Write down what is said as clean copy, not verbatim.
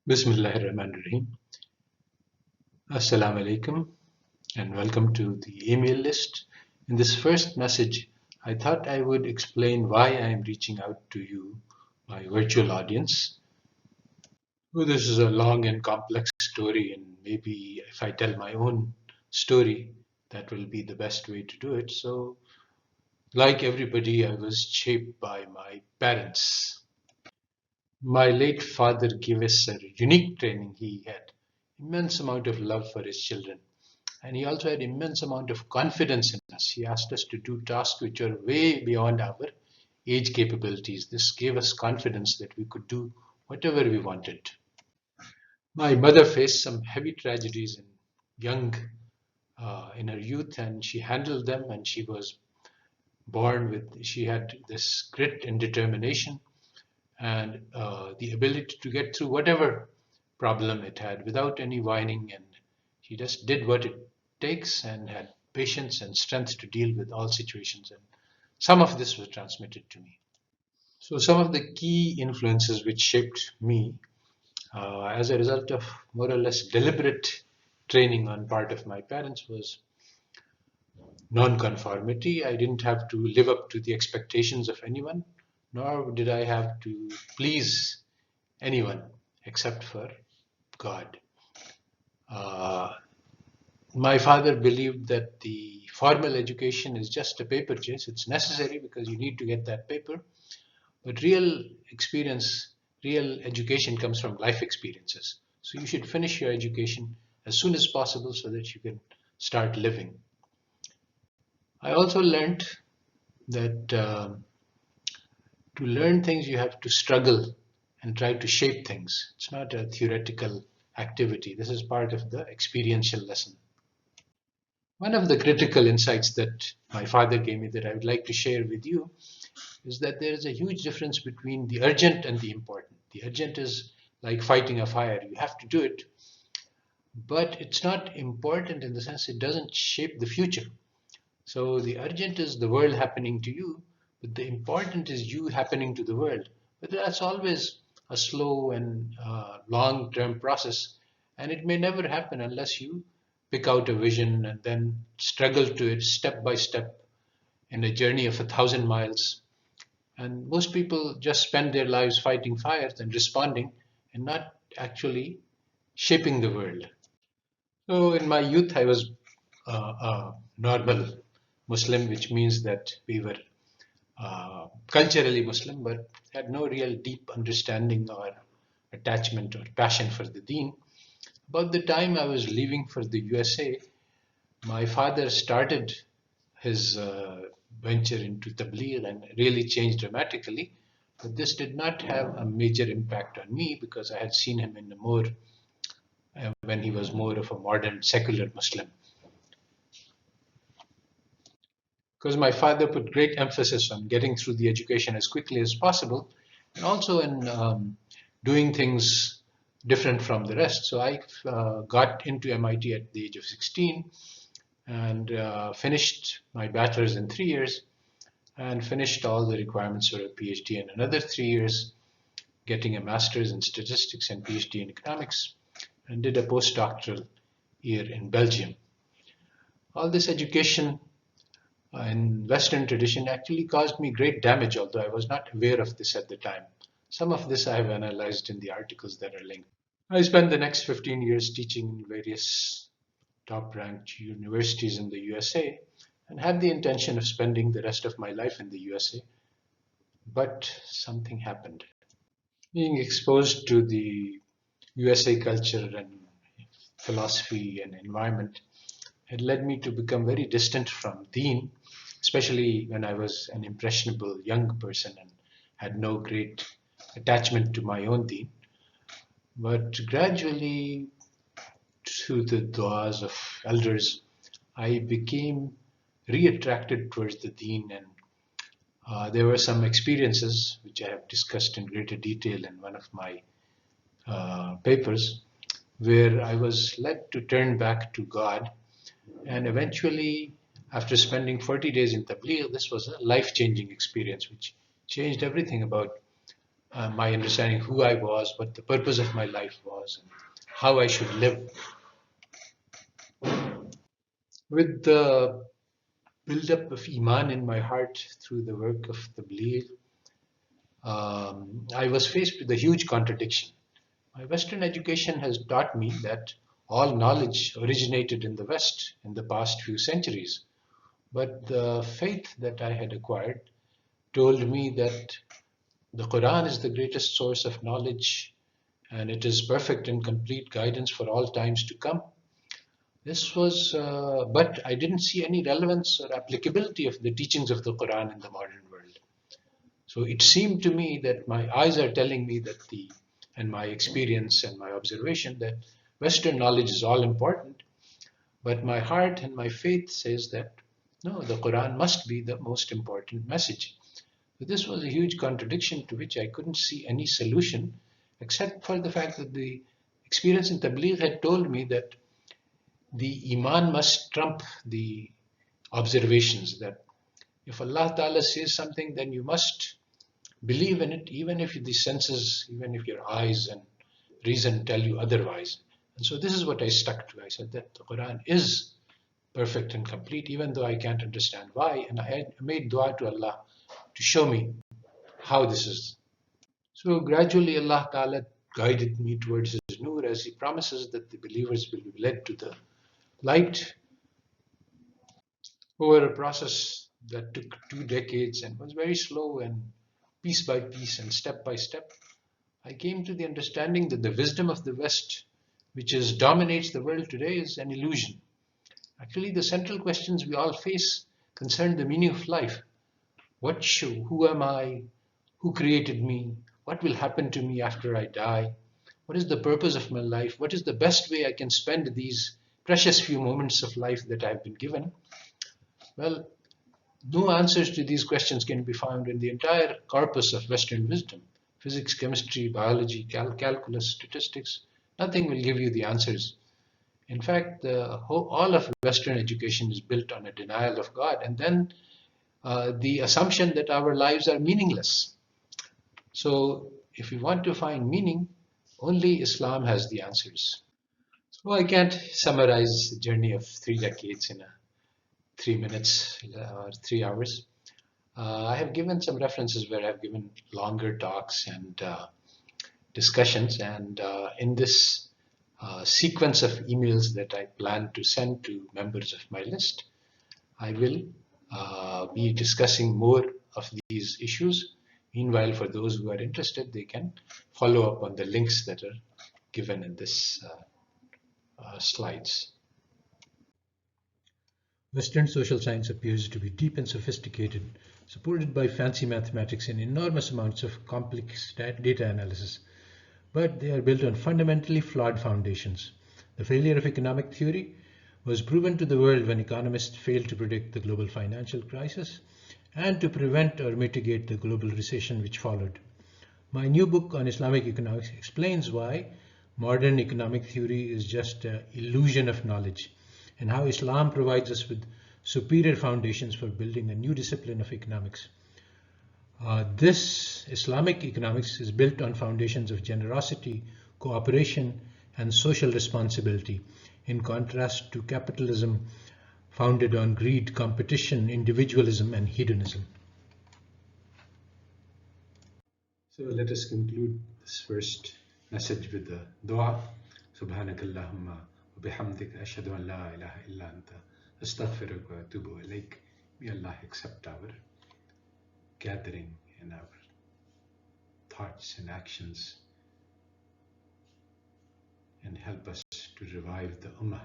Bismillahirrahmanirrahim. Assalamu alaikum and welcome to the email list. In this first message, I thought I would explain why I am reaching out to you, my virtual audience. Well, this is a long and complex story, and maybe if I tell my own story, that will be the best way to do it. So, like everybody, I was shaped by my parents. My late father gave us a unique training. He had immense amount of love for his children, and he also had immense amount of confidence in us. He asked us to do tasks which are way beyond our age capabilities. This gave us confidence that we could do whatever we wanted. My mother faced some heavy tragedies in her youth, and she handled them. And she was she had this grit and determination and the ability to get through whatever problem it had without any whining. And she just did what it takes and had patience and strength to deal with all situations. And some of this was transmitted to me. So, some of the key influences which shaped me as a result of more or less deliberate training on part of my parents was non-conformity. I didn't have to live up to the expectations of anyone, nor did I have to please anyone except for God. Uh, my father believed that the formal education is just a paper chase. It's necessary because you need to get that paper. But real experience, real education comes from life experiences. So you should finish your education as soon as possible so that you can start living. I also learned that to learn things, you have to struggle and try to shape things. It's not a theoretical activity. This is part of the experiential lesson. One of the critical insights that my father gave me that I would like to share with you is that there is a huge difference between the urgent and the important. The urgent is like fighting a fire. You have to do it, but it's not important in the sense it doesn't shape the future. So the urgent is the world happening to you, but the important is you happening to the world. But that's always a slow and long-term process, and it may never happen unless you pick out a vision and then struggle to it step by step in a journey of 1,000 miles. And most people just spend their lives fighting fires and responding and not actually shaping the world. So in my youth, I was a normal Muslim, which means that we were culturally Muslim, but had no real deep understanding or attachment or passion for the deen. About the time I was leaving for the USA, my father started his venture into Tabligh and really changed dramatically. But this did not have a major impact on me because I had seen him in a more when he was more of a modern secular Muslim. Because my father put great emphasis on getting through the education as quickly as possible, and also in doing things different from the rest. So I got into MIT at the age of 16 and finished my bachelor's in 3 years and finished all the requirements for a PhD in another 3 years, getting a master's in statistics and PhD in economics, and did a postdoctoral year in Belgium. All this education in Western tradition actually caused me great damage, although I was not aware of this at the time. Some of this I have analyzed in the articles that are linked. I spent the next 15 years teaching in various top-ranked universities in the USA and had the intention of spending the rest of my life in the USA. But something happened. Being exposed to the USA culture and philosophy and environment had led me to become very distant from Deen, especially when I was an impressionable young person and had no great attachment to my own Deen. But gradually, through the du'as of elders, I became re-attracted towards the Deen, and there were some experiences which I have discussed in greater detail in one of my papers, where I was led to turn back to God. And eventually, after spending 40 days in Tabligh, this was a life-changing experience which changed everything about my understanding who I was, what the purpose of my life was, and how I should live. With the build-up of Iman in my heart through the work of the Tabligh, I was faced with a huge contradiction. My Western education has taught me that all knowledge originated in the West in the past few centuries. But the faith that I had acquired told me that the Quran is the greatest source of knowledge and it is perfect and complete guidance for all times to come. But I didn't see any relevance or applicability of the teachings of the Quran in the modern world. So it seemed to me that my eyes are telling me and my experience and my observation that Western knowledge is all important, but my heart and my faith says that no, the Quran must be the most important message. So this was a huge contradiction to which I couldn't see any solution, except for the fact that the experience in Tabligh had told me that the Iman must trump the observations, that if Allah Ta'ala says something, then you must believe in it, even if the senses, even if your eyes and reason tell you otherwise. And so this is what I stuck to. I said that the Quran is perfect and complete, even though I can't understand why. And I had made dua to Allah to show me how this is. So gradually Allah Ta'ala guided me towards His Noor, as He promises that the believers will be led to the light over a process that took 2 decades and was very slow, and piece by piece and step by step, I came to the understanding that the wisdom of the West, which dominates the world today, is an illusion. Actually, the central questions we all face concern the meaning of life. Who am I? Who created me? What will happen to me after I die? What is the purpose of my life? What is the best way I can spend these precious few moments of life that I've been given? Well, no answers to these questions can be found in the entire corpus of Western wisdom. Physics, chemistry, biology, calculus, statistics, nothing will give you the answers. In fact, all of Western education is built on a denial of God, and then the assumption that our lives are meaningless. So, if you want to find meaning, only Islam has the answers. So, I can't summarize the journey of 3 decades in 3 minutes or 3 hours. I have given some references where I've given longer talks and discussions, and in this sequence of emails that I plan to send to members of my list, I will be discussing more of these issues. Meanwhile, for those who are interested, they can follow up on the links that are given in this slides. Western social science appears to be deep and sophisticated, supported by fancy mathematics and enormous amounts of complex data analysis. But they are built on fundamentally flawed foundations. The failure of economic theory was proven to the world when economists failed to predict the global financial crisis and to prevent or mitigate the global recession which followed. My new book on Islamic economics explains why modern economic theory is just an illusion of knowledge, and how Islam provides us with superior foundations for building a new discipline of economics. This Islamic economics is built on foundations of generosity, cooperation, and social responsibility, in contrast to capitalism founded on greed, competition, individualism, and hedonism. So let us conclude this first message with the dua. Subhanakallahumma wa bihamdika ashhadu an la ilaha illa anta astaghfiruka wa atubu ilaik. May Allah accept our gathering and our thoughts and actions and help us to revive the Ummah